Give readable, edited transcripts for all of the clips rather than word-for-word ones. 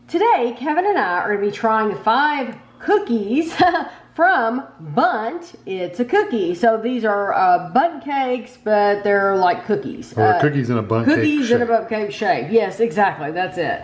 Today, Kevin and I are going to be trying 5 cookies from Bundt. It's a cookie. So these are Bundt cakes, but they're like cookies. Or cookies in a Bundt cake shape. Cookies in a Bundt cake shape. Yes, exactly. That's it.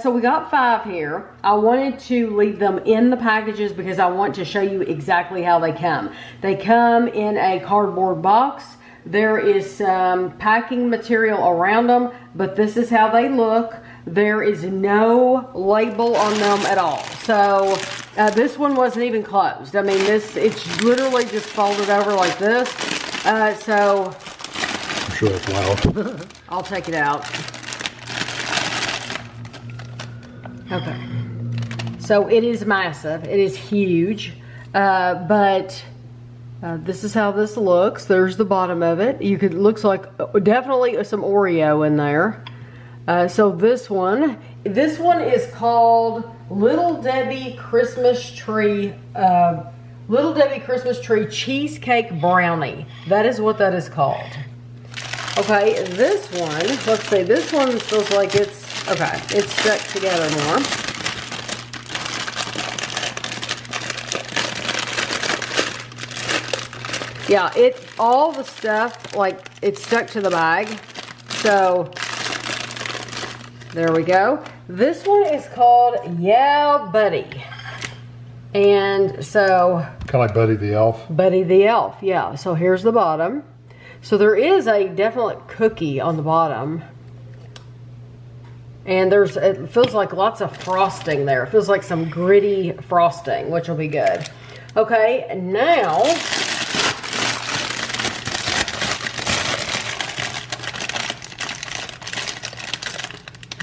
So we got 5 here. I wanted to leave them in the packages because I want to show you exactly how they come. They come in a cardboard box. There is some packing material around them, but this is how they look. There is no label on them at all. So this one wasn't even closed. I mean, it's literally just folded over like this. So I'm sure that's loud. I'll take it out. Okay. So it is massive. It is huge. But this is how this looks. There's the bottom of it. Looks like definitely some Oreo in there. So this one is called Little Debbie Christmas Tree Cheesecake Brownie. That is what that is called. Okay, this one, let's see, this one feels like it's stuck together more. Yeah, all the stuff, like, it's stuck to the bag. So there we go. This one is called Yeahhh Buddy. And so... kind of like Buddy the Elf. Buddy the Elf, yeah. So here's the bottom. So there is a definite cookie on the bottom. And it feels like lots of frosting there. It feels like some gritty frosting, which will be good. Okay, now...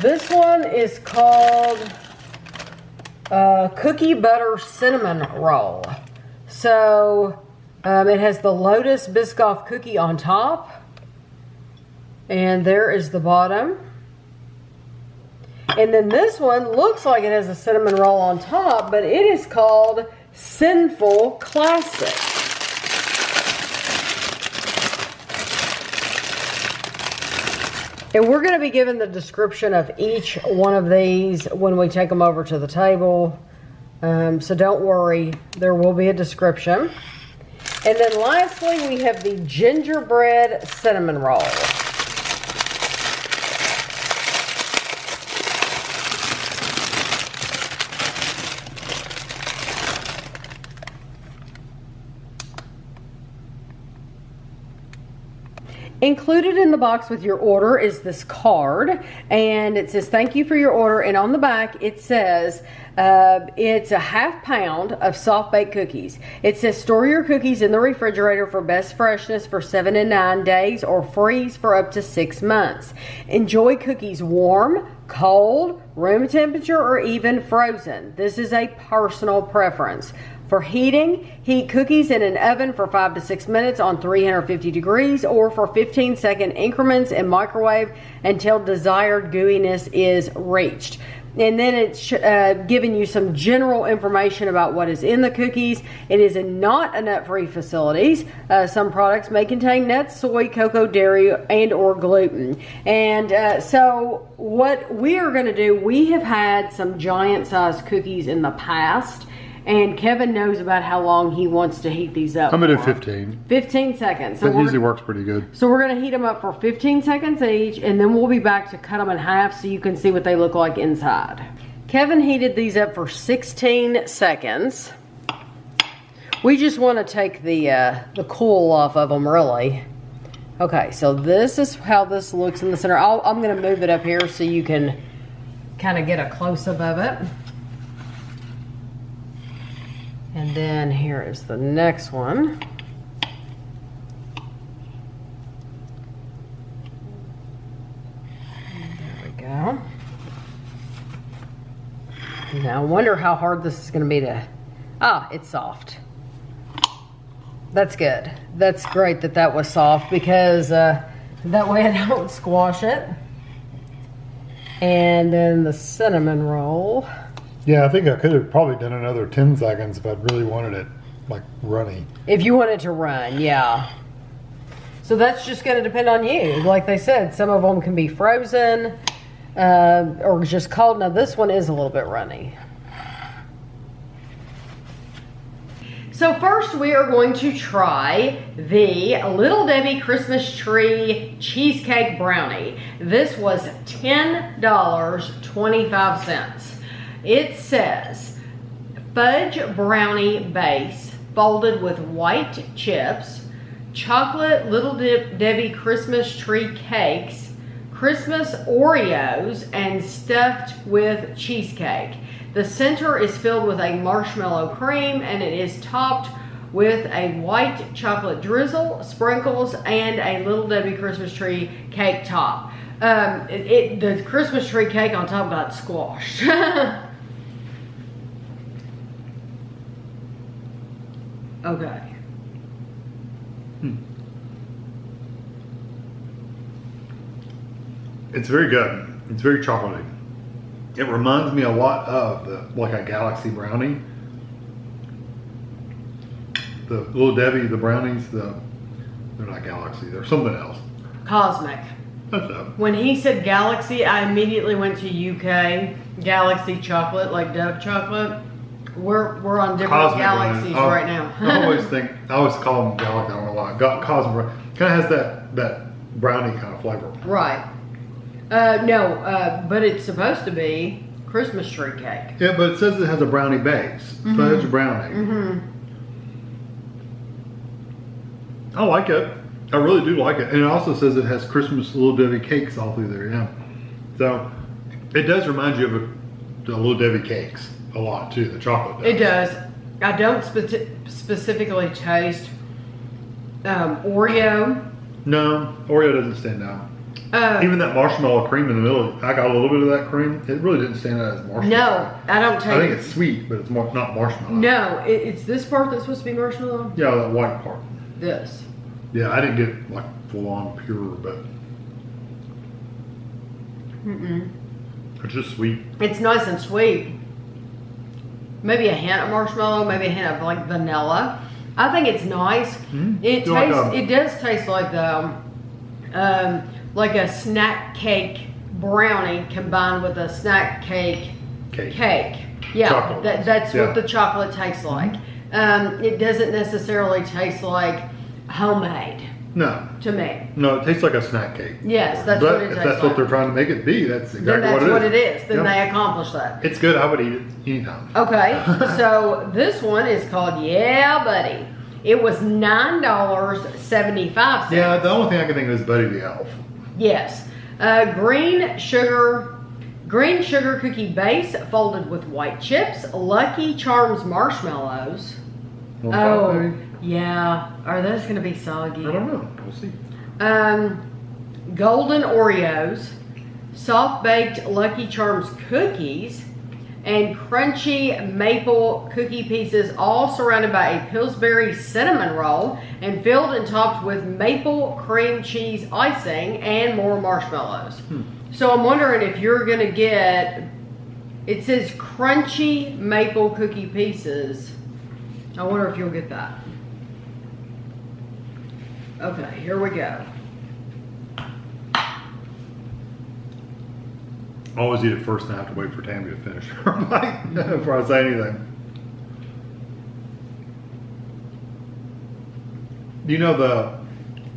this one is called Cookie Butter Cinnamon Roll. So it has the Lotus Biscoff cookie on top. And there is the bottom. And then this one looks like it has a cinnamon roll on top, but it is called Cinnful Classic. And we're going to be given the description of each one of these when we take them over to the table. So don't worry, there will be a description. And then lastly, we have the Gingerbread Cinnamon Roll. Included in the box with your order is this card, and it says thank you for your order, and on the back it says it's a ½ pound of soft baked cookies. It says store your cookies in the refrigerator for best freshness for 7 to 9 days or freeze for up to 6 months. Enjoy cookies warm, cold, room temperature, or even frozen. This is a personal preference. For heating, heat cookies in an oven for 5 to 6 minutes on 350 degrees or for 15-second increments in microwave until desired gooiness is reached. And then it's giving you some general information about what is in the cookies. It is not a nut-free facility. Some products may contain nuts, soy, cocoa, dairy, and or gluten. And so what we are going to do, we have had some giant-sized cookies in the past. And Kevin knows about how long he wants to heat these up. I'm going to do 15. 15 seconds. So that usually works pretty good. So we're going to heat them up for 15 seconds each, and then we'll be back to cut them in half so you can see what they look like inside. Kevin heated these up for 16 seconds. We just want to take the cool off of them, really. Okay, so this is how this looks in the center. I'm going to move it up here so you can kind of get a close-up of it. And then here is the next one. There we go. Now I wonder how hard this is going to be to... ah, it's soft. That's good. That's great that was soft because that way I don't squash it. And then the cinnamon roll. Yeah, I think I could have probably done another 10 seconds if I really wanted it, like, runny. If you wanted to run, yeah. So that's just going to depend on you. Like they said, some of them can be frozen. or just cold. Now this one is a little bit runny. So first we are going to try the Little Debbie Christmas Tree Cheesecake Brownie. This was $10.25. It says fudge brownie base folded with white chips, chocolate Little Debbie Christmas Tree cakes, Christmas Oreos, and stuffed with cheesecake. The center is filled with a marshmallow cream, and it is topped with a white chocolate drizzle, sprinkles, and a Little Debbie Christmas Tree cake top. The Christmas tree cake on top got squashed. Okay. It's very good. It's very chocolatey. It reminds me a lot of like a Galaxy brownie. The Little Debbie, the brownies, they're not Galaxy, they're something else. Cosmic. That's up. When he said Galaxy, I immediately went to UK. Galaxy chocolate, like Dove chocolate. We're on different Cosmic galaxies right now. I always call them Galaxy, I don't know why. Cosmic kind of has that brownie kind of flavor. Right. No, but it's supposed to be Christmas tree cake. Yeah, but it says it has a brownie base. Fudge brownie. I like it. I really do like it. And it also says it has Christmas Little Debbie cakes all through there, yeah. So it does remind you of the Little Debbie cakes a lot too, the chocolate does. It does. I don't specifically taste Oreo. No, Oreo doesn't stand out. Even that marshmallow cream in the middle, I got a little bit of that cream. It really didn't stand out as marshmallow. No, I don't taste. I think it's sweet, but it's not marshmallow. No, it's this part that's supposed to be marshmallow. Yeah, that white part. This. Yeah, I didn't get like full on pure, but it's just sweet. It's nice and sweet. Maybe a hint of marshmallow, maybe a hint of like vanilla. I think it's nice. It tastes. It does taste like the like a snack cake brownie combined with a snack cake cake. Yeah, that's what the chocolate tastes like. It doesn't necessarily taste like homemade. No. To me. No, it tastes like a snack cake. Yes, that's what it tastes like. If that's what they're trying to make it be, that's exactly what it is. Then they accomplish that. It's good. I would eat it anytime. Okay, so this one is called Yeahhh Buddy. It was $9.75. Yeah, the only thing I can think of is Buddy the Elf. Yes. Green sugar cookie base folded with white chips, Lucky Charms marshmallows. Yeah. Are those going to be soggy? I don't know. We'll see. Golden Oreos, soft baked Lucky Charms cookies, and crunchy maple cookie pieces, all surrounded by a Pillsbury cinnamon roll and filled and topped with maple cream cheese icing and more marshmallows. So I'm wondering if you're going to get, it says crunchy maple cookie pieces. I wonder if you'll get that. Okay, here we go. I always eat it first and I have to wait for Tammy to finish her bite before I say anything. You know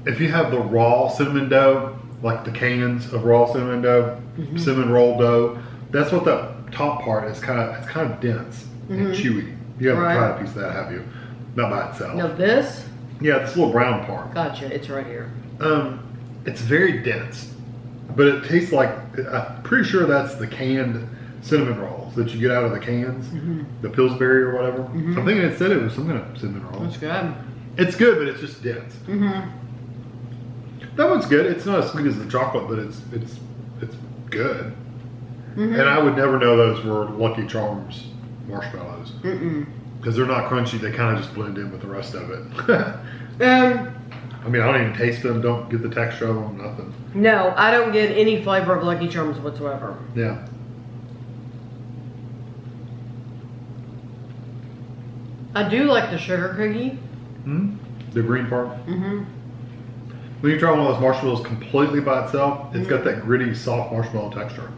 if you have the raw cinnamon dough, like the cans of raw cinnamon dough, cinnamon roll dough, that's what that top part is. It's kind of dense and chewy. You haven't tried a piece of that, have you? Not by itself. No, this? Yeah, this little brown part. Gotcha, it's right here. It's very dense. But it tastes like, I'm pretty sure that's the canned cinnamon rolls that you get out of the cans, the Pillsbury or whatever. I'm thinking it said it was some kind of cinnamon roll. That's good. It's good, but it's just dense. That one's good. It's not as sweet as the chocolate, but it's good. And I would never know those were Lucky Charms marshmallows because they're not crunchy. They kind of just blend in with the rest of it. I mean, I don't even taste them, don't get the texture of them, nothing. No, I don't get any flavor of Lucky Charms whatsoever. Yeah. I do like the sugar cookie. The green part? When you try one of those marshmallows completely by itself, it's got that gritty, soft marshmallow texture.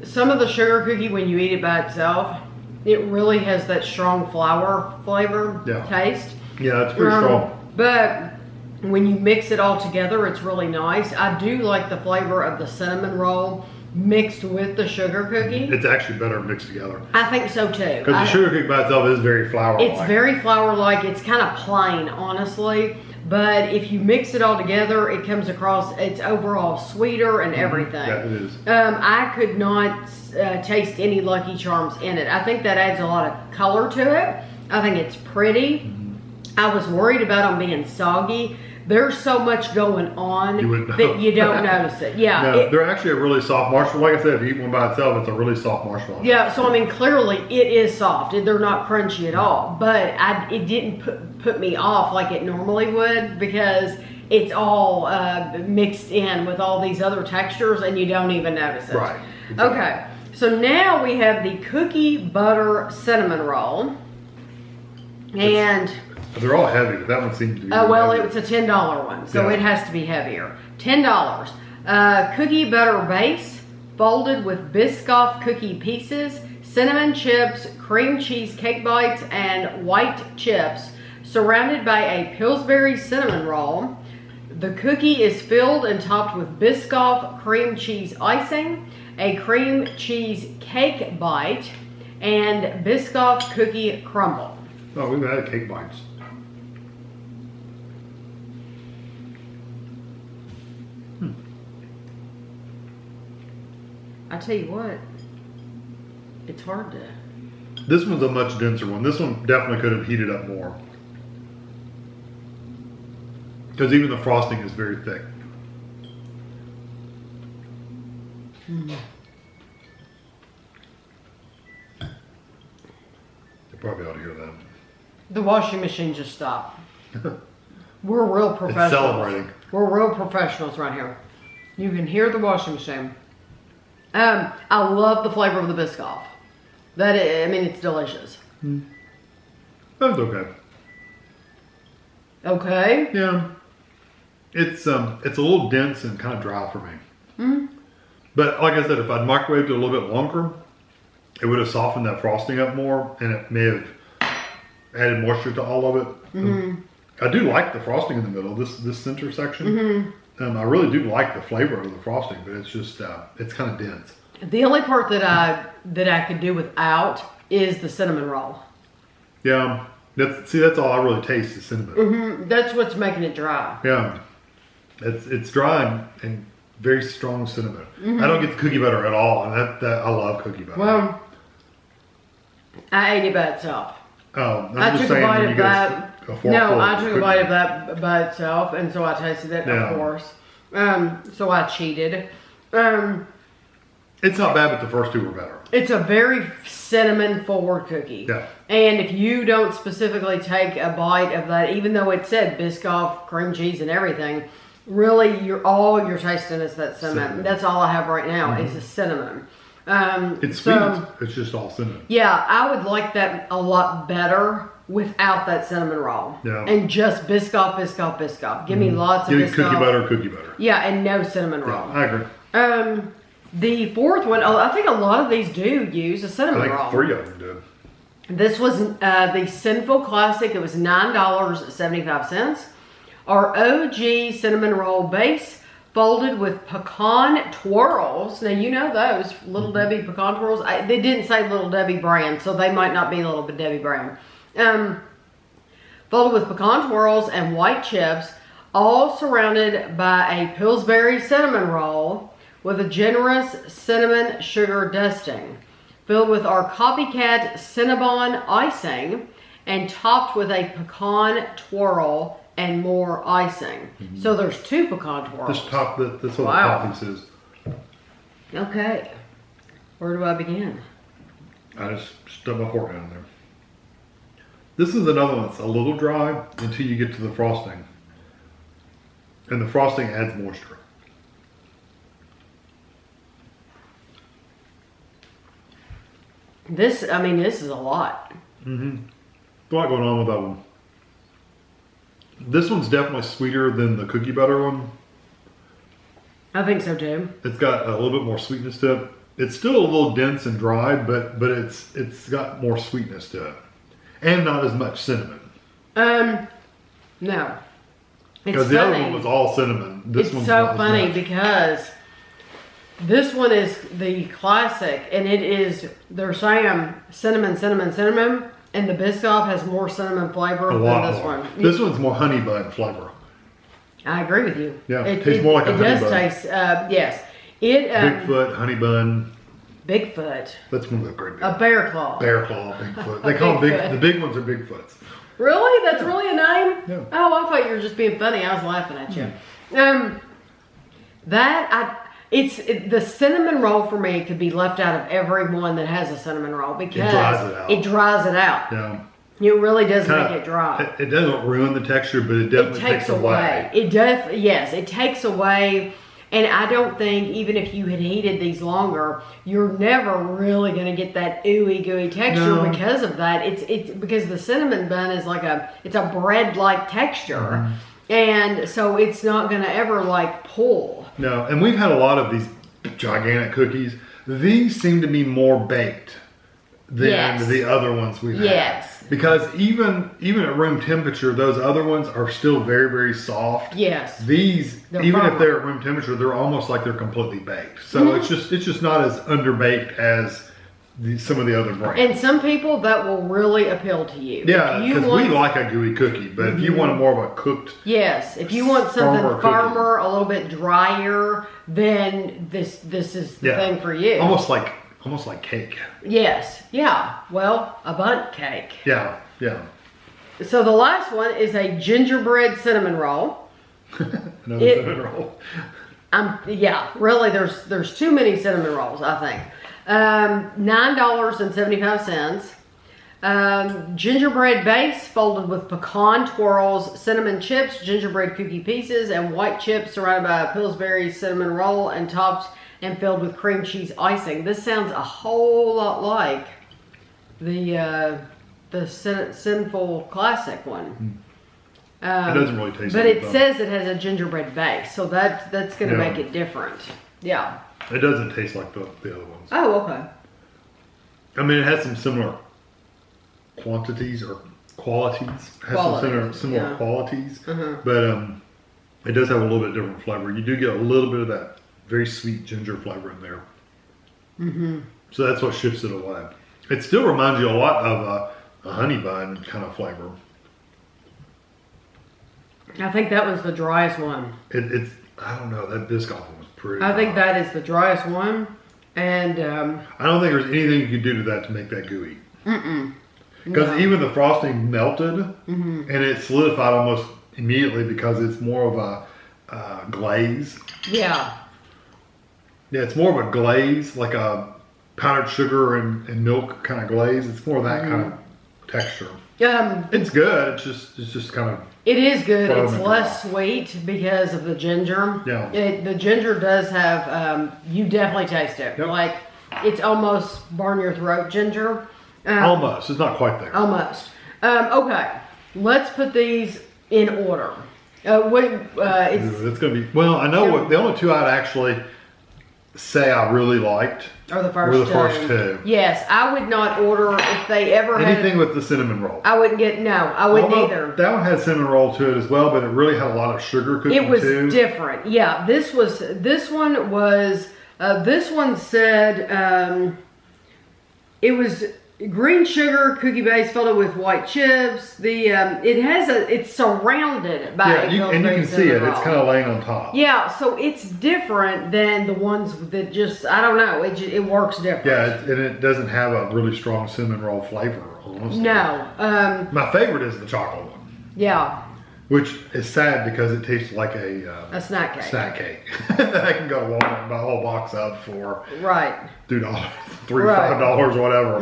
Some of the sugar cookie, when you eat it by itself, it really has that strong flour flavor taste. Yeah, it's pretty strong. But when you mix it all together, it's really nice. I do like the flavor of the cinnamon roll mixed with the sugar cookie. It's actually better mixed together. I think so too. Because the sugar cookie by itself is very flour-like. It's very flour-like. It's kind of plain, honestly. But if you mix it all together, it comes across, it's overall sweeter and everything. Yeah, it is. I could not taste any Lucky Charms in it. I think that adds a lot of color to it. I think it's pretty. I was worried about them being soggy. There's so much going on that you don't notice it. Yeah. No, they're actually a really soft marshmallow. Like I said, if you eat one by itself, it's a really soft marshmallow. Yeah, so I mean, clearly it is soft. They're not crunchy at all. But it didn't put me off like it normally would, because it's all mixed in with all these other textures and you don't even notice it. Right. Exactly. Okay, so now we have the cookie butter cinnamon roll. And they're all heavy. That one seems to be well, heavy. it's a $10 one, so it has to be heavier. $10. Cookie butter base, folded with Biscoff cookie pieces, cinnamon chips, cream cheese cake bites, and white chips, surrounded by a Pillsbury cinnamon roll. The cookie is filled and topped with Biscoff cream cheese icing, a cream cheese cake bite, and Biscoff cookie crumble. Oh, we've had cake bites. I tell you what, it's hard to. This one's a much denser one. This one definitely could have heated up more. Because even the frosting is very thick. You probably ought to hear that. The washing machine just stopped. We're real professionals. It's celebrating. We're real professionals right here. You can hear the washing machine. I love the flavor of the Biscoff. I mean, it's delicious. That's okay. Okay. Yeah. It's a little dense and kind of dry for me. But like I said, if I'd microwaved it a little bit longer, it would have softened that frosting up more, and it may have added moisture to all of it. I do like the frosting in the middle, this center section. I really do like the flavor of the frosting, but it's just it's kind of dense. The only part that I could do without is the cinnamon roll. Yeah, that's all I really taste, is cinnamon. That's what's making it dry. Yeah, it's dry and very strong cinnamon. I don't get the cookie butter at all, and that I love cookie butter. Well, I ate it by itself. Oh, I took a bite of that. No, I took a bite of that. that by itself, and so I tasted it, of course. So I cheated. It's not bad, but the first two were better. It's a very cinnamon forward cookie. Yeah. And if you don't specifically take a bite of that, even though it said Biscoff, cream cheese, and everything, really all you're tasting is that cinnamon. That's all I have right now is the cinnamon. It's sweet. It's just all cinnamon. Yeah, I would like that a lot better without that cinnamon roll. Yeah. And just Biscoff, Biscoff, Biscoff. Give me lots of Give me Biscoff. cookie butter. Yeah, and no cinnamon roll. I agree. The fourth one, I think a lot of these do use a cinnamon roll. 3 of them did. This was the Cinnful Classic. It was $9.75. Our OG cinnamon roll base, folded with pecan twirls. Now, you know those, Little Debbie pecan twirls. They didn't say Little Debbie brand, so they might not be Little Debbie brand. Folded with pecan twirls and white chips, all surrounded by a Pillsbury cinnamon roll with a generous cinnamon sugar dusting, filled with our copycat Cinnabon icing, and topped with a pecan twirl and more icing. So there's 2 pecan twirls. That's what the topping says. Okay, where do I begin? I just stuck my fork down in there. This is another one that's a little dry until you get to the frosting. And the frosting adds moisture. This is a lot. A lot going on with that one. This one's definitely sweeter than the cookie butter one. I think so too. It's got a little bit more sweetness to it. It's still a little dense and dry, but it's got more sweetness to it, and not as much cinnamon. No. Because the other one was all cinnamon. This one's so funny because this one is the classic, and it is, they're saying cinnamon, and the Biscoff has more cinnamon flavor than this one. This one's more honey bun flavor. I agree with you. Yeah, it tastes more like a honey bun. It does taste, yes. Bigfoot, honey bun. Bigfoot. That's one of the great. A bear claw. Bear claw, Bigfoot. They call them the big ones are Bigfoots. Really? That's really a name? Yeah. Oh, I thought you were just being funny. I was laughing at you. The cinnamon roll for me could be left out of every one that has a cinnamon roll because it dries it out. It dries it out. Yeah. It really does make it dry. It doesn't ruin the texture, but it definitely takes away. Yes, it takes away. And I don't think, even if you had heated these longer, you're never really going to get that ooey gooey texture because of that. It's because the cinnamon bun is like it's a bread-like texture. And so it's not going to ever like pull. No, and we've had a lot of these gigantic cookies. These seem to be more baked than the other ones we've had. Because even at room temperature, those other ones are still very, very soft. Yes. These, even if they're at room temperature, they're almost like they're completely baked. So it's just not as underbaked as some of the other brands. And some people, that will really appeal to you. Yeah, because we like a gooey cookie, but if you want more of a cooked, if you want something firmer, a little bit drier, then this is the thing for you. Almost like cake. Yes. Yeah. Well, a Bundt cake. Yeah. So the last one is a gingerbread cinnamon roll. Another cinnamon roll. Really, there's too many cinnamon rolls, I think. $9.75. Gingerbread base folded with pecan twirls, cinnamon chips, gingerbread cookie pieces, and white chips surrounded by a Pillsbury cinnamon roll and topped and filled with cream cheese icing. This sounds a whole lot like the Cinnful Classic one. It doesn't really taste but like it says it has a gingerbread base, so that's going to make it different. Yeah. It doesn't taste like the other ones. Oh, okay. I mean, it has some similar quantities or qualities. It has some similar qualities, but it does have a little bit different flavor. You do get a little bit of that very sweet ginger flavor in there. So that's what shifts it away. It still reminds you a lot of a honey bun kind of flavor. I think that was the driest one. It's I don't know, that Biscoff one was pretty I think that is the driest one. And I don't think there's anything you could do to that to make that gooey. Because even the frosting melted and it solidified almost immediately because it's more of a glaze. Yeah, it's more of a glaze, like a powdered sugar and milk kind of glaze. It's more of that kind of texture. It's good. It's just kind of. It is good. It's less sweet because of the ginger. Yeah. The ginger does have. You definitely taste it. Yep. Like it's almost burn your throat ginger. Almost. It's not quite there. Almost. Okay. Let's put these in order. It's gonna be. Well, I know what the only two I'd actually say I really liked were the first two. Yes, I would not order if they ever anything with the cinnamon roll. I wouldn't get I wouldn't either. That one had cinnamon roll to it as well, but it really had a lot of sugar cooking too. It was different. Yeah, this one said it was green sugar cookie base filled with white chips. It's surrounded by and you can see it. It's kind of laying on top. Yeah, so it's different than the ones that just I don't know. It works different. Yeah, and it doesn't have a really strong cinnamon roll flavor. Honestly. No. My favorite is the chocolate one. Yeah. Which is sad because it tastes like a snack cake. I can go to Walmart and buy a whole box up for $2, $3 to $5 or whatever.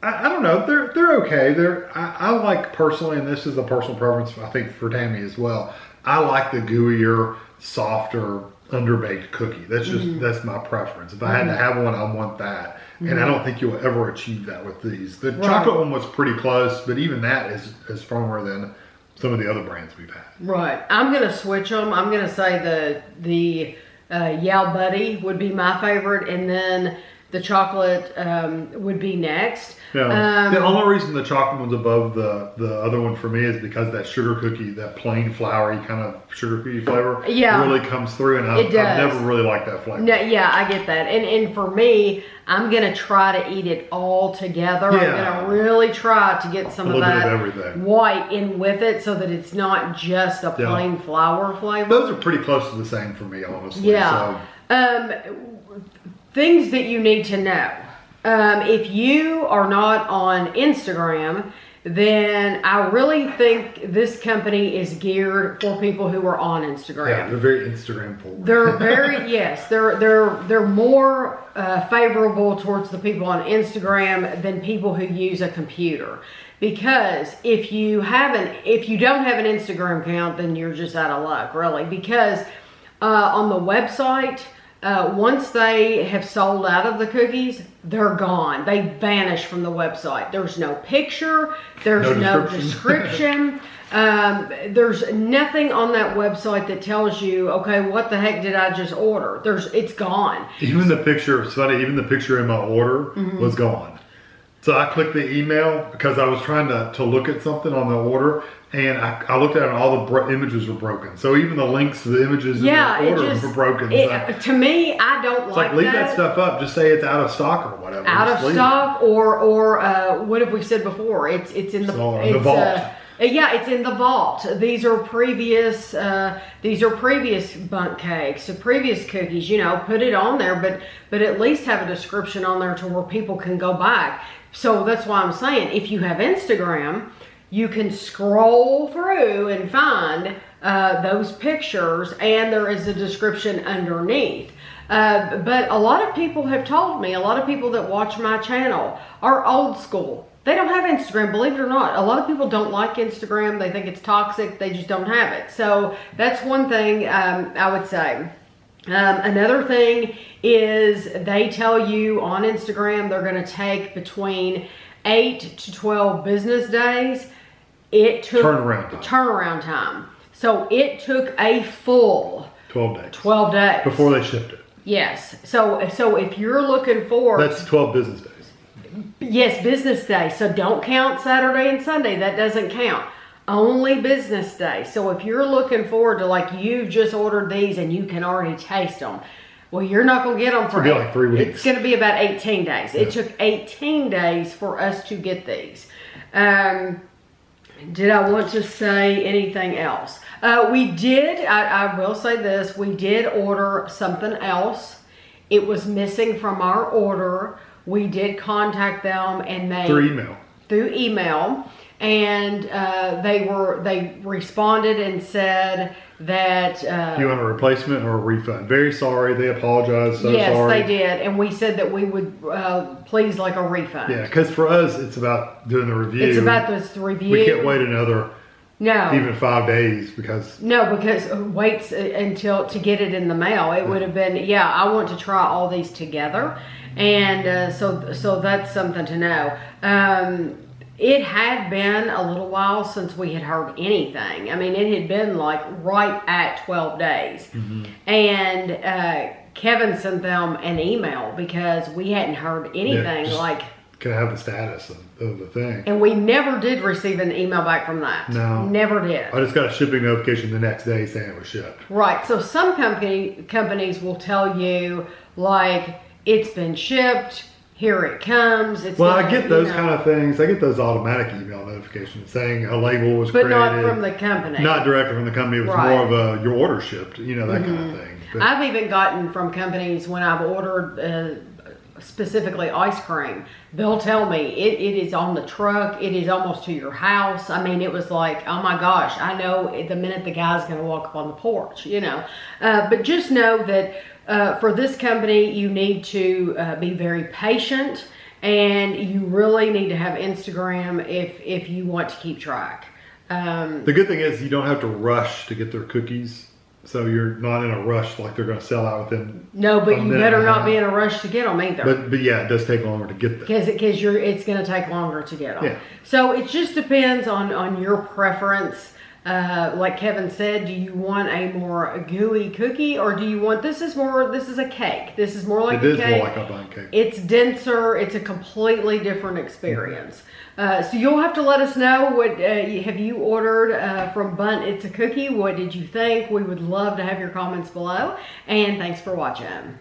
I don't know. They're okay. I like personally, and this is a personal preference I think for Tammy as well. I like the gooier, softer, underbaked cookie. That's my preference. If I had to have one, I want that. And I don't think you'll ever achieve that with these. The chocolate one was pretty close, but even that is firmer than some of the other brands we've had. Right. I'm going to switch them. I'm going to say the Yeahhh Buddy would be my favorite, and then the chocolate would be next. Yeah. The only reason the chocolate one's above the other one for me is because that sugar cookie, that plain floury kind of sugar cookie flavor, really comes through, and I've never really liked that flavor. No, yeah, I get that. And for me, I'm gonna try to eat it all together. Yeah. I'm gonna really try to get some of that everything. white in with it, so that it's not just a plain flour flavor. Those are pretty close to the same for me, honestly. Yeah. So. Things that you need to know. If you are not on Instagram, then I really think this company is geared for people who are on Instagram. Yeah, they're very Instagram forward. They're very yes. They're more favorable towards the people on Instagram than people who use a computer. Because if you don't have an Instagram account, then you're just out of luck, really. Because on the website, once they have sold out of the cookies, they're gone. They vanish from the website. There's no picture. There's no description. There's nothing on that website that tells you, okay, what the heck did I just order? It's gone. Even the picture, it's funny, even the picture in my order was gone. So I clicked the email because I was trying to look at something on the order, and I looked at it and all the images were broken. So even the links to the images in the order were broken. To me, I don't like leave that stuff up. Just say it's out of stock or whatever. Out of stock, or what have we said before? It's in the vault. Yeah, it's in the vault. These are previous Bundt cakes, so previous cookies. You know, put it on there, but at least have a description on there to where people can go back. So that's why I'm saying, if you have Instagram, you can scroll through and find those pictures, and there is a description underneath. But a lot of people have told me, a lot of people that watch my channel are old school. They don't have Instagram, believe it or not. A lot of people don't like Instagram. They think it's toxic. They just don't have it. So that's one thing I would say. Another thing is they tell you on Instagram they're going to take between 8 to 12 business days. It took turnaround time. So it took a full 12 days. 12 days. Before they shipped it. Yes. So if you're looking for... That's 12 business days. Yes, business day. So don't count Saturday and Sunday. That doesn't count. Only business day. So if you're looking forward to, like, you just ordered these and you can already taste them, well, you're not going to get them for like 3 weeks. It's going to be about 18 days. It took 18 days for us to get these. Did I want to say anything else? We did, I will say this, we did order something else. It was missing from our order. We did contact them, and they... Through email. And they responded and said that... you want a replacement or a refund? Very sorry. They apologized. So yes, sorry. They did. And we said that we would please like a refund. Yeah, because for us, it's about doing the review. It's about this review. We can't wait another... No. Even 5 days because... No, because waits until to get it in the mail. It would have been, I want to try all these together. And so that's something to know. It had been a little while since we had heard anything. I mean, it had been like right at 12 days. And Kevin sent them an email because we hadn't heard anything Can I have the status of the thing? And we never did receive an email back from that. No. Never did. I just got a shipping notification the next day saying it was shipped. Right. So some companies will tell you, like, it's been shipped, here it comes. I get those kind of things. I get those automatic email notifications saying a label was created. But not from the company. Not directly from the company. It was more of your order shipped, that kind of thing. But I've even gotten from companies when I've ordered... specifically ice cream, they'll tell me it is on the truck, it is almost to your house. I mean, it was like, oh my gosh, I know the minute the guy's going to walk up on the porch, but just know that for this company you need to be very patient, and you really need to have Instagram if you want to keep track. The good thing is you don't have to rush to get their cookies. So you're not in a rush like they're going to sell out within. No, but a you minute better and a not half. be in a rush to get them either. But yeah, it does take longer to get them. Because it's going to take longer to get them. Yeah. So it just depends on your preference. Like Kevin said, do you want a more gooey cookie, or do you want, this is a cake. This is more like It a is cake. more like a Bundt cake. It's denser. It's a completely different experience. So you'll have to let us know what have you ordered from Bundt. It's a cookie. What did you think? We would love to have your comments below. And thanks for watching.